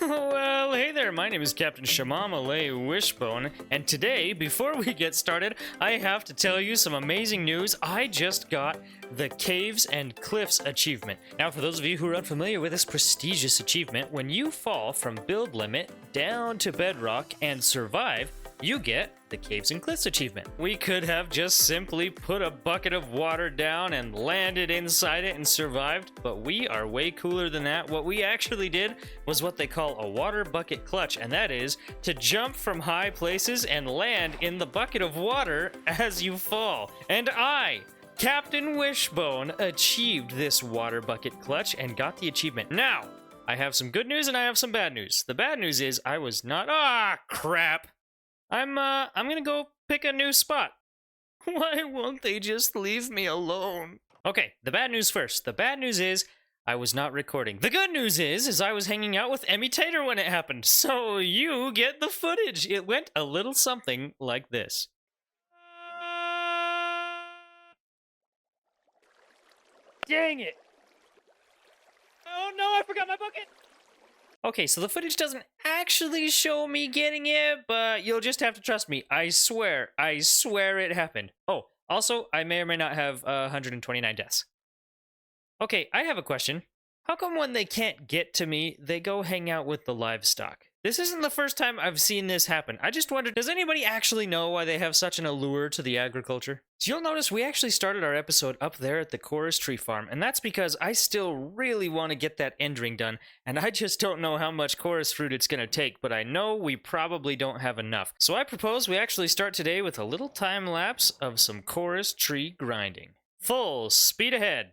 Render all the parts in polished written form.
Well, hey there, my name is Captain Allay Wishbone, and today, before we get started, I have to tell you some amazing news. I just got the Caves and Cliffs achievement. Now, for those of you who are unfamiliar with this prestigious achievement, when you fall from build limit down to bedrock and survive, you get the Caves and Cliffs achievement. We could have just simply put a bucket of water down and landed inside it and survived, but we are way cooler than that. What we actually did was what they call a water bucket clutch, and that is to jump from high places and land in the bucket of water as you fall. And I, Captain Wishbone, achieved this water bucket clutch and got the achievement. Now, I have some good news and I have some bad news. The bad news is I was not— crap! I'm gonna go pick a new spot. Why won't they just leave me alone? Okay, the bad news first. The bad news is I was not recording. The good news is I was hanging out with Emmy when it happened. So you get the footage. It went a little something like this. Dang it! Oh no, I forgot my bucket! Okay, so the footage doesn't actually show me getting it, but you'll just have to trust me. I swear it happened. Oh, also, I may or may not have 129 deaths. Okay, I have a question. How come when they can't get to me, they go hang out with the livestock? This isn't the first time I've seen this happen. I just wondered, does anybody actually know why they have such an allure to the agriculture? So you'll notice we actually started our episode up there at the chorus tree farm, and that's because I still really want to get that end ring done, and I just don't know how much chorus fruit it's going to take, but I know we probably don't have enough. So I propose we actually start today with a little time lapse of some chorus tree grinding. Full speed ahead.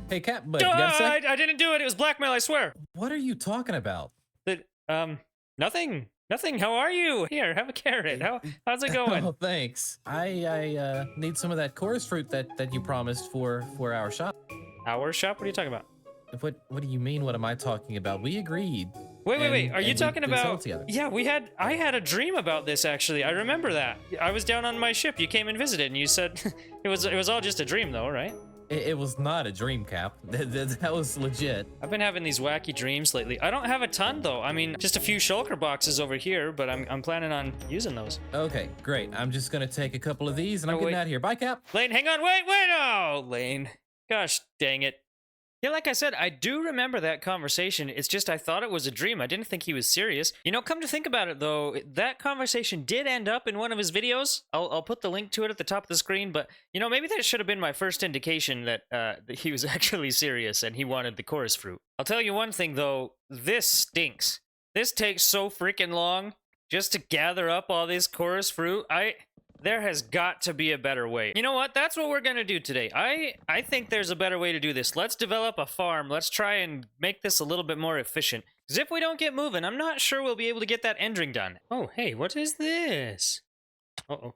Hey, Cap, but you got a sec? I didn't do it. It was blackmail, I swear. What are you talking about? Nothing. How are you? Here, have a carrot. How's it going? Oh, thanks. I need some of that chorus fruit that you promised for our shop. Our shop? What are you talking about? What do you mean? What am I talking about? We agreed. Wait. Are you talking about? Yeah, I had a dream about this actually. I remember that. I was down on my ship. You came and visited, and you said it was all just a dream, though, right? It was not a dream, Cap. That was legit. I've been having these wacky dreams lately. I don't have a ton, though. I mean, just a few shulker boxes over here, but I'm planning on using those. Okay, great. I'm just gonna take a couple of these, and I'm getting out of here. Bye, Cap. Lane, hang on. Wait. Oh, Lane. Gosh, dang it. Yeah, like I said, I do remember that conversation. It's just I thought it was a dream. I didn't think he was serious. You know, come to think about it, though, that conversation did end up in one of his videos. I'll put the link to it at the top of the screen, but, you know, maybe that should have been my first indication that he was actually serious and he wanted the chorus fruit. I'll tell you one thing, though. This stinks. This takes so freaking long just to gather up all this chorus fruit. There has got to be a better way. You know what? That's what we're gonna do today. I think there's a better way to do this. Let's develop a farm. Let's try and make this a little bit more efficient. Because if we don't get moving, I'm not sure we'll be able to get that end ring done. Oh, hey, what is this? Uh-oh.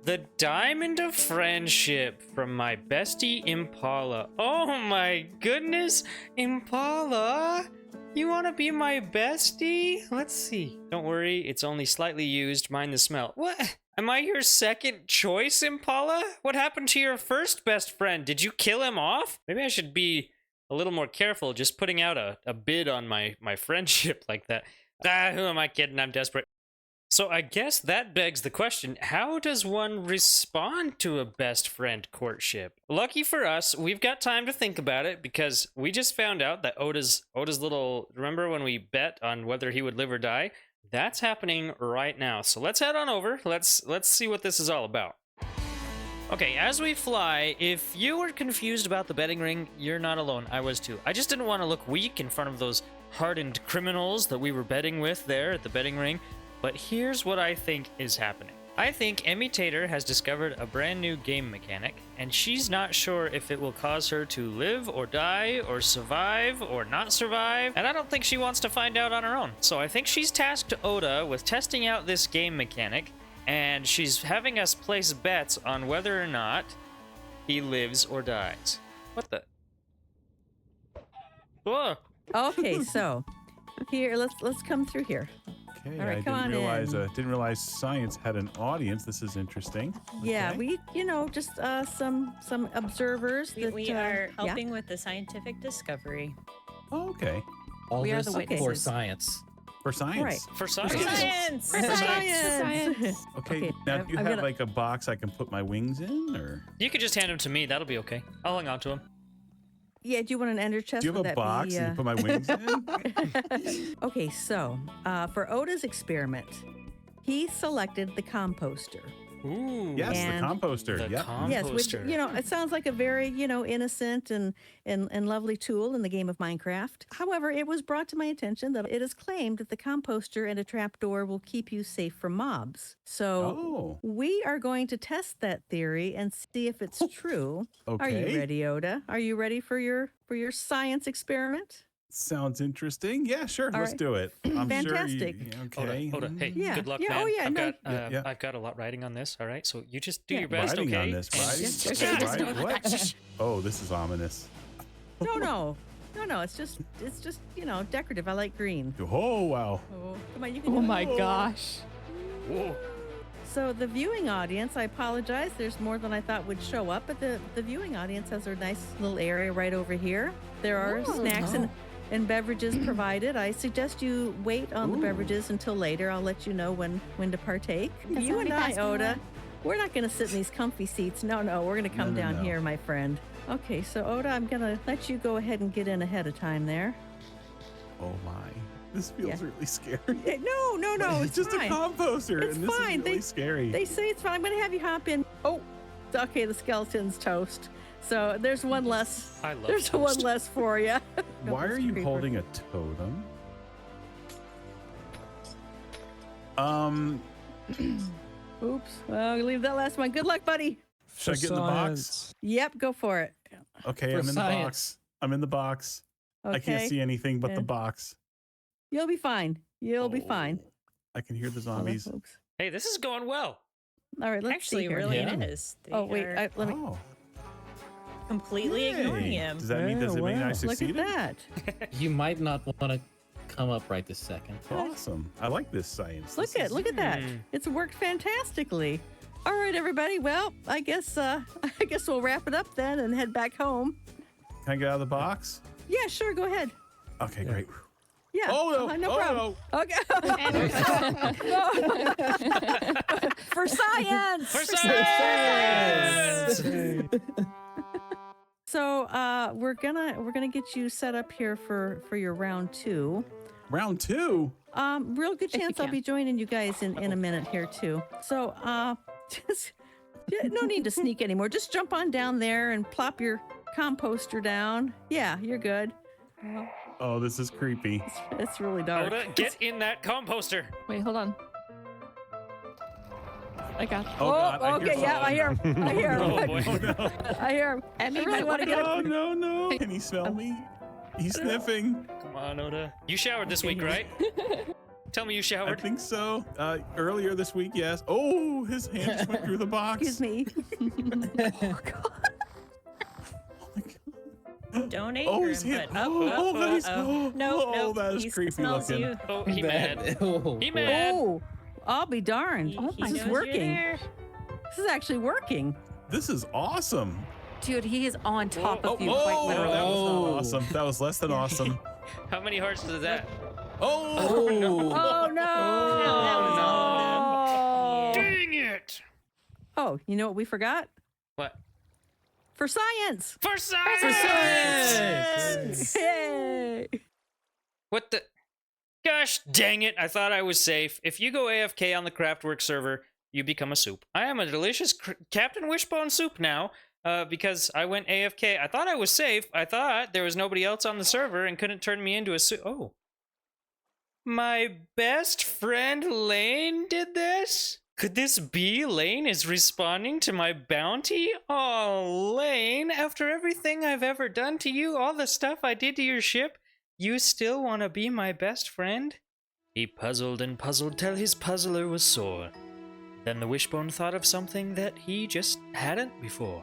The Diamond of Friendship from my bestie Impala. Oh my goodness, Impala! You want to be my bestie? Let's see. Don't worry, it's only slightly used. Mind the smell. What? Am I your second choice, Impala? What happened to your first best friend? Did you kill him off? Maybe I should be a little more careful just putting out a bid on my friendship like that. Who am I kidding? I'm desperate. So I guess that begs the question, how does one respond to a best friend courtship? Lucky for us, we've got time to think about it because we just found out that Oda's little, remember when we bet on whether he would live or die? That's happening right now. So let's head on over. Let's see what this is all about. Okay, as we fly, if you were confused about the betting ring, you're not alone. I was too. I just didn't want to look weak in front of those hardened criminals that we were betting with there at the betting ring. But here's what I think is happening. I think Emmy has discovered a brand new game mechanic, and she's not sure if it will cause her to live or die or survive or not survive, and I don't think she wants to find out on her own. So I think she's tasked Oda with testing out this game mechanic, and she's having us place bets on whether or not he lives or dies. What the? Whoa. Okay, so here, let's come through here. Okay, All right, I come on didn't realize science had an audience. This is interesting. Yeah, Okay. we, just some observers. We that, are yeah. helping with the scientific discovery. Oh, okay. All We are this the for witnesses. science. For science. Right. For science. Science! For science. Okay. Okay, Now, I've- do you I've have got a- like a box I can put my wings in, or You could just hand him to me. That'll be okay. I'll hang on to him. Yeah, do you want an ender chest? do you have Would a that box be, and you put my wings in? Okay, so for Oda's experiment, he selected the composter. Ooh. Yes, And- the composter. The Yep. Yes, which composter. it sounds like a very innocent and lovely tool in the game of Minecraft. However, it was brought to my attention that it is claimed that the composter and a trapdoor will keep you safe from mobs. So Oh, we are going to test that theory and see if it's true. okay. Are you ready, Oda? Are you ready for your science experiment? Sounds interesting. Yeah, sure. All Let's right. do it. I'm Fantastic. Sure okay. Oda, hey, Yeah. good luck, Yeah, man. oh, yeah, I've no. got, Yeah. I've got a lot riding on this. All right, so you just do Yeah. your best, Riding okay? on this, And- riding? Yes, Okay, okay. riding? What? Oh, this is ominous. No. It's just decorative. I like green. Oh, wow. Oh, come on, you can. Oh do it. my gosh. Whoa. So the viewing audience, I apologize. There's more than I thought would show up, but the viewing audience has a nice little area right over here. There are snacks and beverages provided. I suggest you wait on the beverages until later. I'll let you know when to partake. That's You and already I, passed me Oda, by. we're not going to sit in these comfy seats. No, we're going to come No, down no. here, my friend. Okay, so Oda, I'm going to let you go ahead and get in ahead of time there. Oh, my. This feels Yeah. really scary. No, It's just fine. a composter, It's and this fine. is really scary. They say it's fine. I'm going to have you hop in. Oh, okay, the skeleton's toast. So there's one less. I love There's toast. one less for you. Why are you holding a totem? Oops. Well, leave that last one. Good luck, buddy. Should I get in the box? Yep, go for it. Okay, For I'm in the science. box. I'm in the box. Okay. I can't see anything but the And- box. You'll be fine. You'll be fine. I can hear the Hold on, zombies. folks. Hey, this is going well. All right, let's Actually, see here. really Yeah. is. They Oh wait, are let me Oh, completely ignoring yay. him. Does that mean I Look at succeeded? that. You might not want to come up right this second. Awesome. I like this science. Look at that. Hmm. It's worked fantastically. All right, everybody. Well, I guess we'll wrap it up then and head back home. Can I get out of the box? Yeah, sure. Go ahead. Okay, great. Yeah. Oh, no. no Oh, problem. no. Okay. For science. For science! So we're gonna get you set up here for your round 2. Round 2? Real good you chance I'll can. be joining you guys in a minute here too. So just no need to sneak anymore. Just jump on down there and plop your composter down. Yeah, you're good. Oh, this is creepy. It's really dark. Oda, get in that composter. Wait, hold on. I got Oh, God. I okay, hear yeah, I hear him. I hear him. Oh, boy. Oh, no. I hear him. Emmy I really might want to wanna get Oh, him. no, no. Can he smell me? He's sniffing. Come on, Oda. You showered this week, right? Tell me you I showered. think so. Earlier this week, yes. Oh, his hand just went through the box. Excuse me. Oh, my God. Don't Oh, anger his him, hand. but Oh, that is. No, Oh, that is he creepy smells looking. you. Oh, he mad. Oh, He mad. Oh, I'll be darned. He This knows is you're working. there. This is actually working. This is awesome. Dude, he is on top Oh, of you, Oh, quite literally. that was not Oh. awesome. That was less than awesome. How many hearts is that? Oh, Oh no! Yeah. Dang it! Oh, you know what we forgot? What? For science! For science! science! Yay! What the? Gosh dang it, I thought I was safe. If you go AFK on the CraftWorks server, you become a soup. I am a delicious Captain Wishbone soup now, because I went AFK. I thought I was safe. I thought there was nobody else on the server and couldn't turn me into a soup. Oh. My best friend Lane did this? Could this be Lane is responding to my bounty? Oh, Lane, after everything I've ever done to you, all the stuff I did to your ship, you still want to be my best friend? He puzzled and puzzled till his puzzler was sore. Then the Wishbone thought of something that he just hadn't before.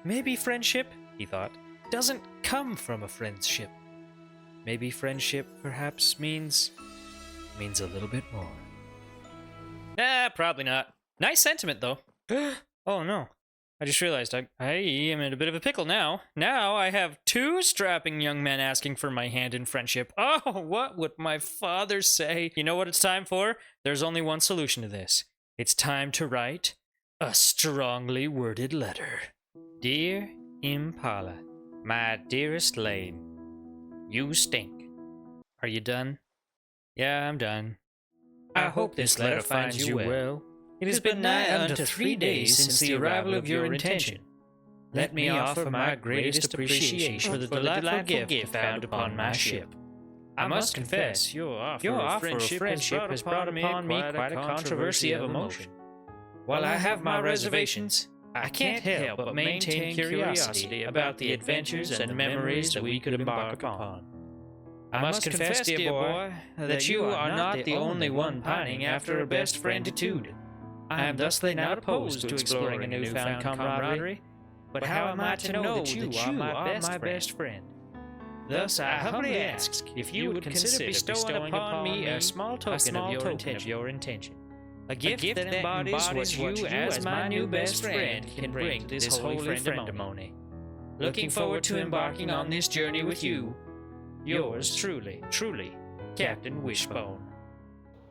Maybe friendship, he thought, doesn't come from a friendship. Maybe friendship perhaps means means a little bit more. Nah, probably not. Nice sentiment, though. Oh, no. I just realized I am in a bit of a pickle now. Now I have two strapping young men asking for my hand in friendship. Oh, what would my father say? You know what it's time for? There's only one solution to this. It's time to write a strongly worded letter. Dear Impala, my dearest Lane, you stink. Are you done? Yeah, I'm done. I hope this letter finds you well. It has been nigh unto 3 days since the arrival of your intention. Let me offer my greatest appreciation for the delightful gift found upon my ship. I must confess, your offer of friendship has brought upon me quite a controversy of emotion. While I have my reservations, I can't help but maintain curiosity about the adventures and memories that we could embark upon. I must confess, dear boy, that you are not the only one pining after a best frienditude. I am thusly not opposed to exploring a newfound camaraderie, but how am I to know that you are my best friend? Thus, I humbly ask if you would consider bestowing upon me a small token of your intention. A gift that embodies what you, as my new best friend, can bring to this holy friendimony. Looking forward to embarking on this journey with you. Yours truly, Captain Wishbone.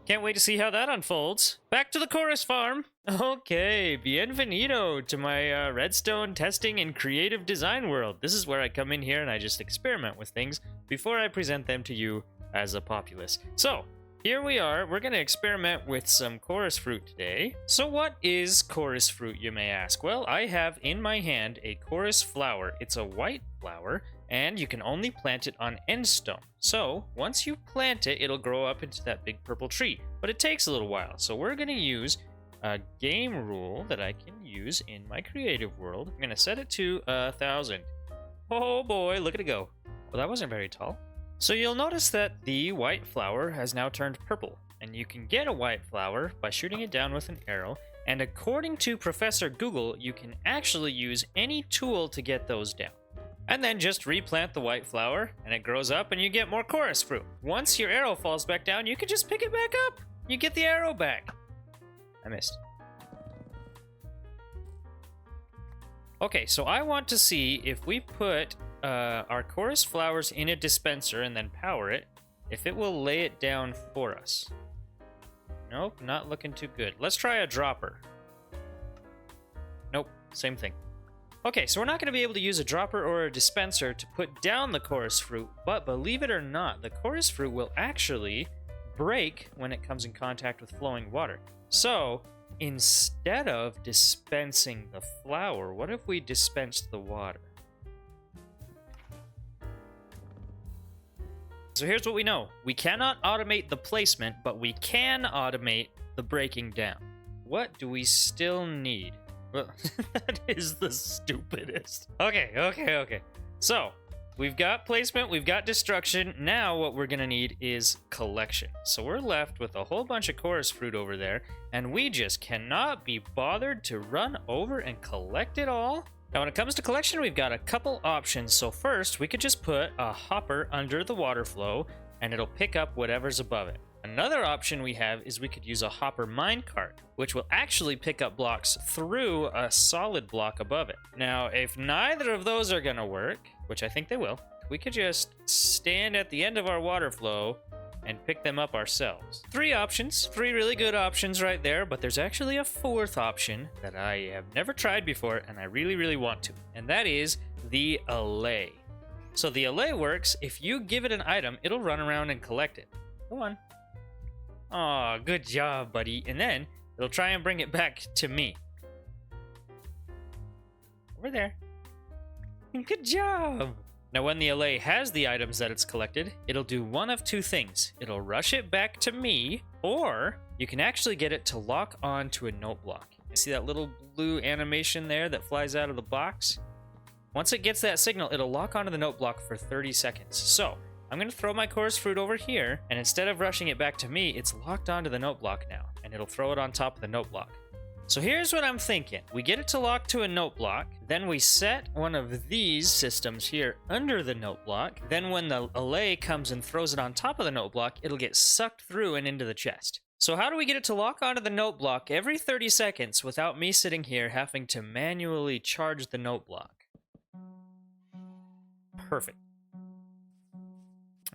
Can't wait to see how that unfolds. Back to the chorus farm. Okay, bienvenido to my Redstone testing and creative design world. This is where I come in here and I just experiment with things before I present them to you as a populace. So, here we are. We're going to experiment with some chorus fruit today. So what is chorus fruit, you may ask? Well, I have in my hand a chorus flower. It's a white flower, and you can only plant it on endstone. So once you plant it, it'll grow up into that big purple tree. But it takes a little while. So we're going to use a game rule that I can use in my creative world. I'm going to set it to 1,000. Oh boy, look at it go. Well, that wasn't very tall. So you'll notice that the white flower has now turned purple, and you can get a white flower by shooting it down with an arrow, and according to Professor Google, you can actually use any tool to get those down. And then just replant the white flower, and it grows up, and you get more chorus fruit. Once your arrow falls back down, you can just pick it back up. You get the arrow back. I missed. Okay, so I want to see if we put our chorus flowers in a dispenser and then power it, if it will lay it down for us. Nope, not looking too good. Let's try a dropper. Nope, same thing. Okay, so we're not going to be able to use a dropper or a dispenser to put down the chorus fruit, but believe it or not, the chorus fruit will actually break when it comes in contact with flowing water. So, instead of dispensing the flower, what if we dispensed the water? So here's what we know. We cannot automate the placement, but we can automate the breaking down. What do we still need? Well, that is the stupidest. Okay. So, we've got placement, we've got destruction. Now what we're gonna need is collection. So we're left with a whole bunch of chorus fruit over there, and we just cannot be bothered to run over and collect it all. Now, when it comes to collection, we've got a couple options. So first, we could just put a hopper under the water flow, and it'll pick up whatever's above it. Another option we have is we could use a hopper minecart, which will actually pick up blocks through a solid block above it. Now, if neither of those are gonna work, which I think they will, we could just stand at the end of our water flow and pick them up ourselves. Three options, three really good options right there, but there's actually a fourth option that I have never tried before and I really want to, and that is the Allay. So the Allay works, if you give it an item, it'll run around and collect it. Go on. Aw, good job, buddy. And then it'll try and bring it back to me. Over there. Good job. Now, when the Allay has the items that it's collected, it'll do one of two things. It'll rush it back to me, or you can actually get it to lock on to a note block. You see that little blue animation there that flies out of the box? Once it gets that signal, it'll lock onto the note block for 30 seconds. So, I'm going to throw my chorus fruit over here, and instead of rushing it back to me, it's locked onto the note block now, and it'll throw it on top of the note block. So here's what I'm thinking. We get it to lock to a note block, then we set one of these systems here under the note block, then when the allay comes and throws it on top of the note block, it'll get sucked through and into the chest. So how do we get it to lock onto the note block every 30 seconds without me sitting here having to manually charge the note block? Perfect.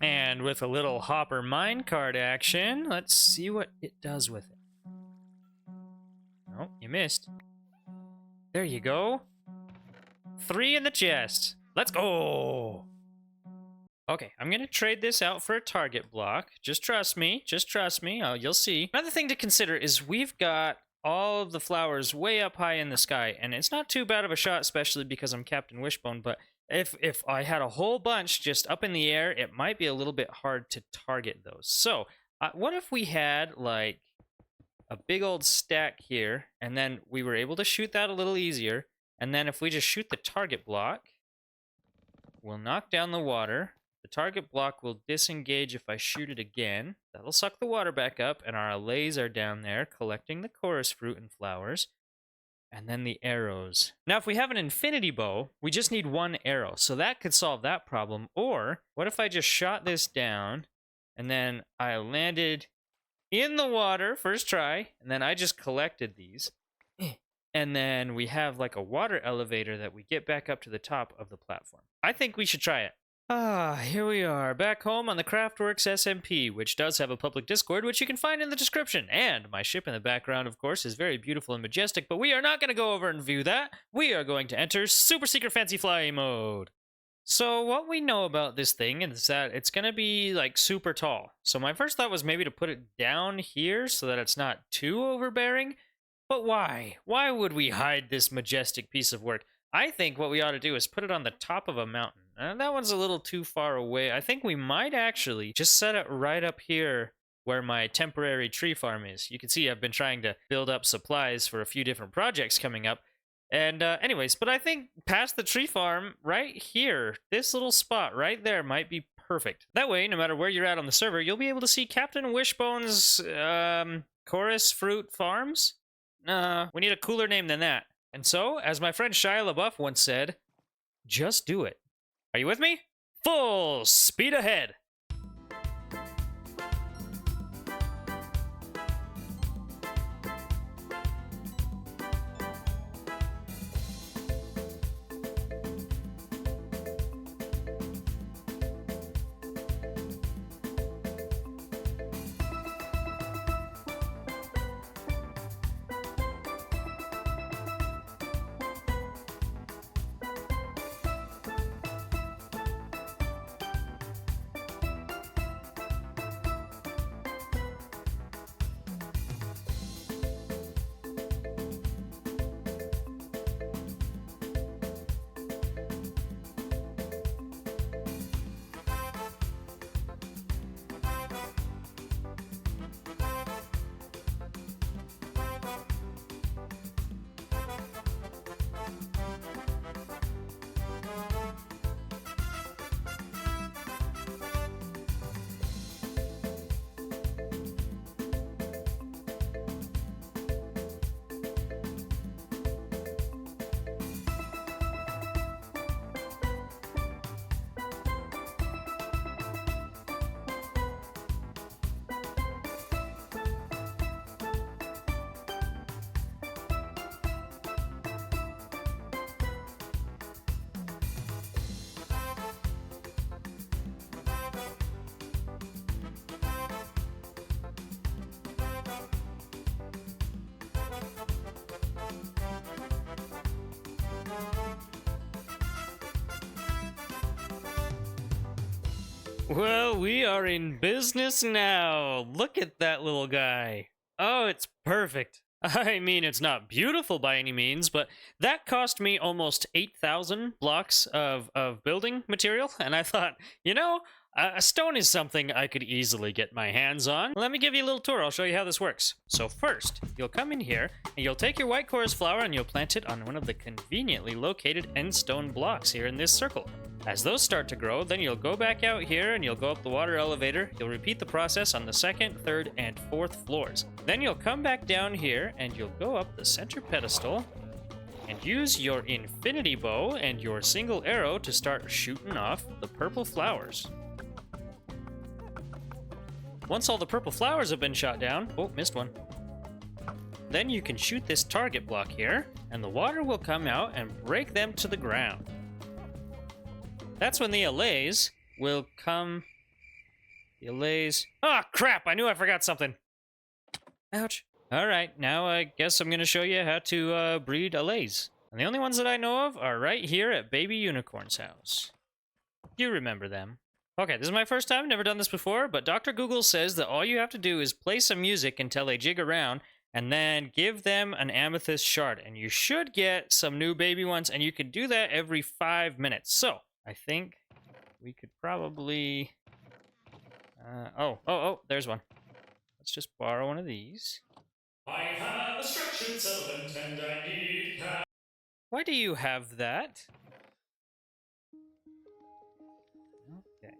And with a little hopper minecart action, let's see what it does with it. Oh, you missed. There you go. 3 in the chest. Let's go. Okay, I'm going to trade this out for a target block. Just trust me. Just trust me. Oh, you'll see. Another thing to consider is we've got all of the flowers way up high in the sky, and it's not too bad of a shot, especially because I'm Captain Wishbone, but if I had a whole bunch just up in the air, it might be a little bit hard to target those. So, what if we had, like, a big old stack here, and then we were able to shoot that a little easier, and then if we just shoot the target block, we'll knock down the water. The target block will disengage if I shoot it again. That'll suck the water back up, and our allays are down there collecting the chorus fruit and flowers. And then the arrows. Now, if we have an infinity bow, we just need 1 arrow, so that could solve that problem. Or, what if I just shot this down, and then I landed in the water, first try, and then I just collected these. And then we have like a water elevator that we get back up to the top of the platform. I think we should try it. Here we are, back home on the CraftWorks SMP, which does have a public Discord, which you can find in the description. And my ship in the background, of course, is very beautiful and majestic, but we are not going to go over and view that. We are going to enter Super Secret Fancy Fly mode. So what we know about this thing is that it's going to be like super tall. So my first thought was maybe to put it down here so that it's not too overbearing. But why? Why would we hide this majestic piece of work? I think what we ought to do is put it on the top of a mountain. That one's a little too far away. I think we might actually just set it right up here where my temporary tree farm is. You can see I've been trying to build up supplies for a few different projects coming up. And anyways, but I think past the tree farm, right here, this little spot right there might be perfect. That way, no matter where you're at on the server, you'll be able to see Captain Wishbone's chorus fruit farms. We need a cooler name than that. And so, as my friend Shia LaBeouf once said, just do it. Are you with me? Full speed ahead. Well, we are in business now. Look at that little guy. Oh, it's perfect. I mean, it's not beautiful by any means, but that cost me almost 8,000 blocks of building material, and I thought, you know, a stone is something I could easily get my hands on. Let me give you a little tour. I'll show you how this works. So first, you'll come in here, and you'll take your white chorus flower, and you'll plant it on one of the conveniently located end stone blocks here in this circle. As those start to grow, then you'll go back out here and you'll go up the water elevator. You'll repeat the process on the 2nd, 3rd, and 4th floors. Then you'll come back down here and you'll go up the center pedestal and use your infinity bow and your single arrow to start shooting off the purple flowers. Once all the purple flowers have been shot down, oh, missed one. Then you can shoot this target block here, and the water will come out and break them to the ground. That's when the Allays will come. The Allays. Ah, crap! I knew I forgot something. Ouch. Alright, now I guess I'm gonna show you how to breed Allays. And the only ones that I know of are right here at Baby Unicorn's house. You remember them. Okay, this is my first time, never done this before, but Dr. Google says that all you have to do is play some music until they jig around, and then give them an amethyst shard, and you should get some new baby ones, and you can do that every 5 minutes. So, I think we could probably... there's one. Let's just borrow one of these. I have a structured settlement, and I need... Why do you have that? Okay.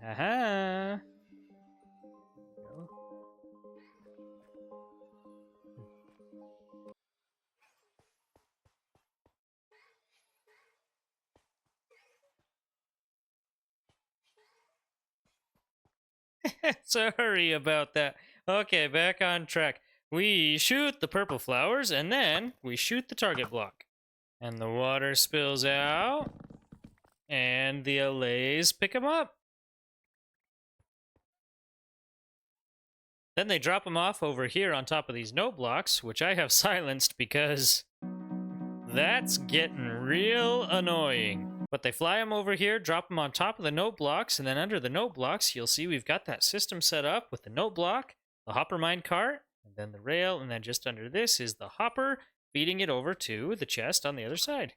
Aha! Sorry about that. Okay, back on track. We shoot the purple flowers, and then we shoot the target block. And the water spills out, and the Allays pick them up. Then they drop them off over here on top of these note blocks, which I have silenced because that's getting real annoying. But they fly them over here, drop them on top of the note blocks, and then under the note blocks, you'll see we've got that system set up with the note block, the hopper mine cart, and then the rail, and then just under this is the hopper, feeding it over to the chest on the other side.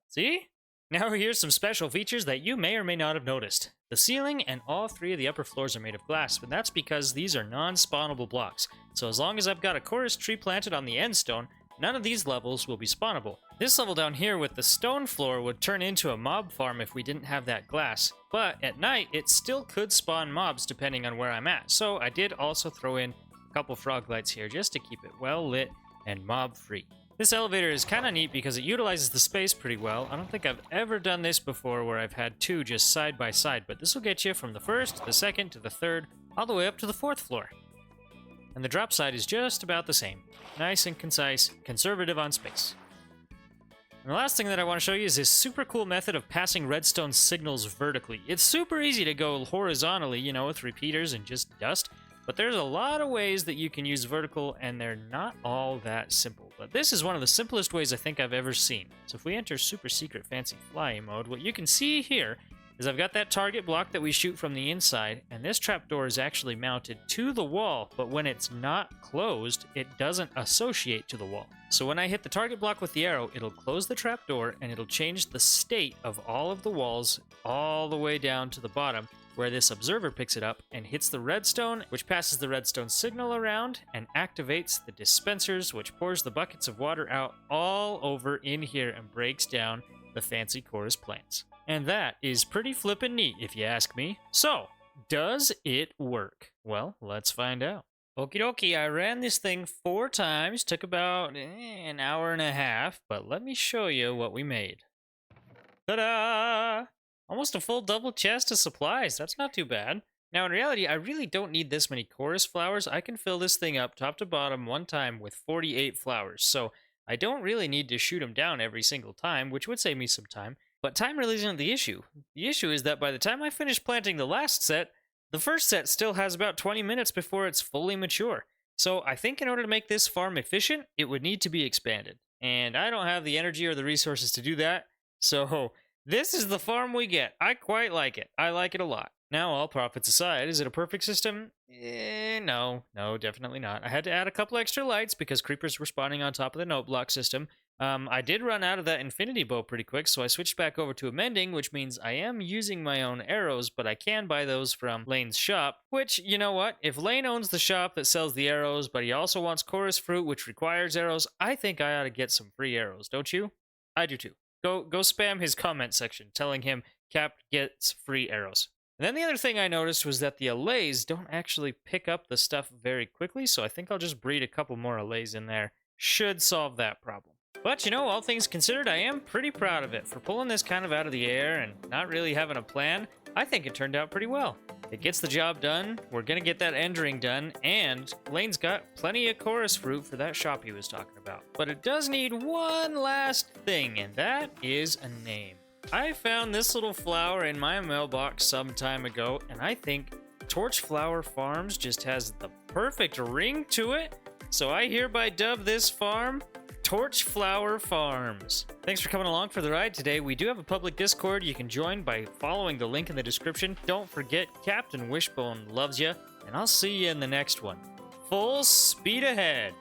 See? Now here's some special features that you may or may not have noticed. The ceiling and all 3 of the upper floors are made of glass, but that's because these are non-spawnable blocks. So as long as I've got a chorus tree planted on the end stone, none of these levels will be spawnable. This level down here with the stone floor would turn into a mob farm if we didn't have that glass, but at night it still could spawn mobs depending on where I'm at, so I did also throw in a couple frog lights here just to keep it well lit and mob free. This elevator is kind of neat because it utilizes the space pretty well. I don't think I've ever done this before where I've had 2 just side by side, but this will get you from the 1st, the 2nd, to the 3rd, all the way up to the 4th floor. And the drop side is just about the same. Nice and concise, conservative on space. And the last thing that I want to show you is this super cool method of passing redstone signals vertically. It's super easy to go horizontally, you know, with repeaters and just dust, but there's a lot of ways that you can use vertical, and they're not all that simple. But this is one of the simplest ways I think I've ever seen. So if we enter super secret fancy flying mode, what you can see here is I've got that target block that we shoot from the inside, and this trapdoor is actually mounted to the wall, but when it's not closed, it doesn't associate to the wall. So when I hit the target block with the arrow, it'll close the trapdoor, and it'll change the state of all of the walls all the way down to the bottom, where this observer picks it up and hits the redstone, which passes the redstone signal around and activates the dispensers, which pours the buckets of water out all over in here and breaks down the fancy chorus plants. And that is pretty flippin' neat, if you ask me. So, does it work? Well, let's find out. Okie dokie, I ran this thing 4 times, took about an hour and a half, but let me show you what we made. Ta-da! Almost a full double chest of supplies, that's not too bad. Now in reality, I really don't need this many chorus flowers. I can fill this thing up top to bottom one time with 48 flowers, so I don't really need to shoot them down every single time, which would save me some time. But time really isn't the issue. The issue is that by the time I finish planting the last set, the first set still has about 20 minutes before it's fully mature. So I think in order to make this farm efficient, it would need to be expanded. And I don't have the energy or the resources to do that, so this is the farm we get. I quite like it. I like it a lot. Now, all profits aside, is it a perfect system? No, definitely not. I had to add a couple extra lights because creepers were spawning on top of the note block system. I did run out of that infinity bow pretty quick, so I switched back over to amending, which means I am using my own arrows, but I can buy those from Lane's shop, which, you know what? If Lane owns the shop that sells the arrows, but he also wants chorus fruit, which requires arrows, I think I ought to get some free arrows, don't you? I do too. Go spam his comment section telling him Cap gets free arrows. And then the other thing I noticed was that the Allays don't actually pick up the stuff very quickly, so I think I'll just breed a couple more Allays in there. Should solve that problem. But, you know, all things considered, I am pretty proud of it. For pulling this kind of out of the air and not really having a plan, I think it turned out pretty well. It gets the job done, we're gonna get that end ring done, and Lane's got plenty of chorus fruit for that shop he was talking about. But it does need one last thing, and that is a name. I found this little flower in my mailbox some time ago, and I think Torchflower Farms just has the perfect ring to it, so I hereby dub this farm Torchflower Farms. Thanks for coming along for the ride today. We do have a public Discord you can join by following the link in the description. Don't forget, Captain Wishbone loves you, and I'll see you in the next one. Full speed ahead.